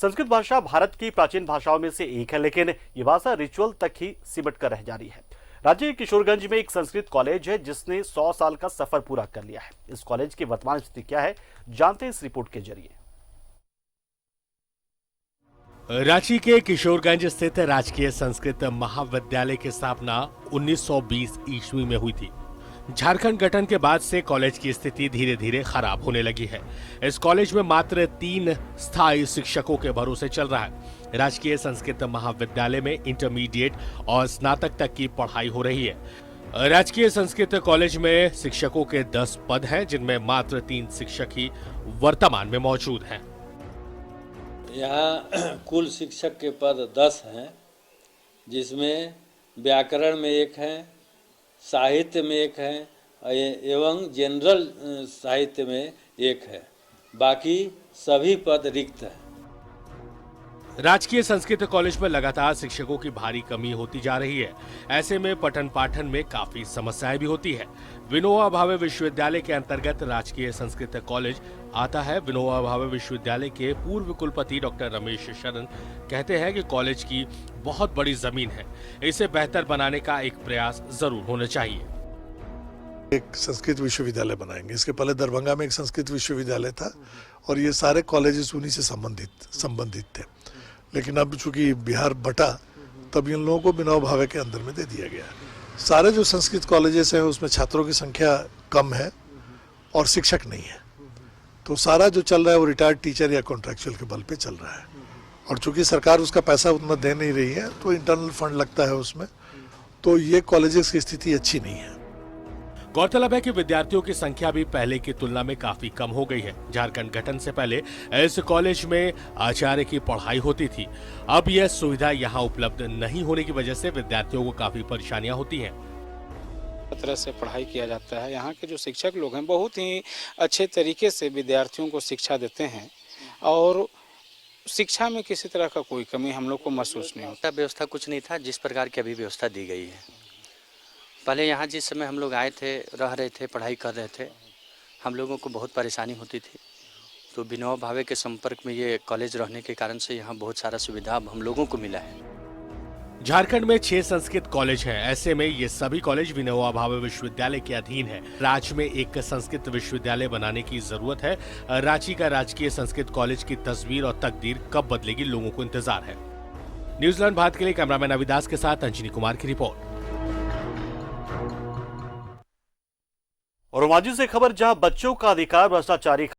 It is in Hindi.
संस्कृत भाषा भारत की प्राचीन भाषाओं में से एक है, लेकिन ये भाषा रिचुअल तक ही सिमट कर रह जा रही है। राज्य के किशोरगंज में एक संस्कृत कॉलेज है जिसने 100 साल का सफर पूरा कर लिया है। इस कॉलेज की वर्तमान स्थिति क्या है, जानते हैं इस रिपोर्ट के जरिए। रांची के किशोरगंज स्थित राजकीय संस्कृत महाविद्यालय की स्थापना 1920 ईस्वी में हुई थी। झारखंड गठन के बाद से कॉलेज की स्थिति धीरे धीरे खराब होने लगी है। इस कॉलेज में मात्र 3 स्थायी शिक्षकों के भरोसे चल रहा है। राजकीय संस्कृत महाविद्यालय में इंटरमीडिएट और स्नातक तक की पढ़ाई हो रही है। राजकीय संस्कृत कॉलेज में शिक्षकों के 10 पद हैं, जिनमें मात्र 3 शिक्षक ही वर्तमान में मौजूद हैं। यहाँ कुल शिक्षक के पद 10 हैं, जिसमें व्याकरण में 1 है, साहित्य में 1 है एवं जनरल साहित्य में 1 है। बाकी सभी पद रिक्त हैं। राजकीय संस्कृत कॉलेज में लगातार शिक्षकों की भारी कमी होती जा रही है। ऐसे में पठन पाठन में काफी समस्याएं भी होती है। विनोबा भावे विश्वविद्यालय के अंतर्गत राजकीय संस्कृत कॉलेज आता है। विनोबा भावे विश्वविद्यालय के पूर्व कुलपति डॉक्टर रमेश शरण कहते हैं कि कॉलेज की बहुत बड़ी जमीन है, इसे बेहतर बनाने का एक प्रयास जरूर होना चाहिए। एक संस्कृत विश्वविद्यालय बनाएंगे। इसके पहले दरभंगा में एक संस्कृत विश्वविद्यालय था और ये सारे कॉलेजेस उन्हीं से संबंधित थे। लेकिन अब चूंकि बिहार बटा, तब इन लोगों को विनोबा भावे के अंदर में दे दिया गया। सारे जो संस्कृत कॉलेजेस हैं उसमें छात्रों की संख्या कम है और शिक्षक नहीं है, तो सारा जो चल रहा है वो रिटायर्ड टीचर या कॉन्ट्रैक्चुअल के बल पे चल रहा है। और चूंकि सरकार उसका पैसा उतना दे नहीं रही है, तो इंटरनल फंड लगता है उसमें, तो ये कॉलेजेस की स्थिति अच्छी नहीं है। गौरतलब है कि विद्यार्थियों की संख्या भी पहले की तुलना में काफी कम हो गई है। झारखंड गठन से पहले इस कॉलेज में आचार्य की पढ़ाई होती थी। अब यह सुविधा यहाँ उपलब्ध नहीं होने की वजह से विद्यार्थियों को काफी परेशानियां होती हैं। तरह से पढ़ाई किया जाता है। यहाँ के जो शिक्षक लोग हैं बहुत ही अच्छे तरीके से विद्यार्थियों को शिक्षा देते हैं और शिक्षा में किसी तरह का कोई कमी हम लोग को महसूस नहीं होता। व्यवस्था कुछ नहीं था जिस प्रकार की अभी व्यवस्था दी गई है। पहले यहाँ जिस समय हम लोग आए थे, रह रहे थे, पढ़ाई कर रहे थे, हम लोगों को बहुत परेशानी होती थी। तो विनोबा भावे के संपर्क में ये कॉलेज रहने के कारण से यहाँ बहुत सारा सुविधा अब हम लोगों को मिला है। झारखंड में 6 संस्कृत कॉलेज हैं। ऐसे में ये सभी कॉलेज विनोबा भावे विश्वविद्यालय के अधीन है। राज्य में एक संस्कृत विश्वविद्यालय बनाने की जरूरत है। रांची का राजकीय संस्कृत कॉलेज की तस्वीर और तकदीर कब बदलेगी, लोगों को इंतजार है। न्यूजीलैंड भारत के लिए कैमरामैन अविदास के साथ अंजनी कुमार की रिपोर्ट। और रोमांची से खबर, जहां बच्चों का अधिकार भ्रष्टाचारी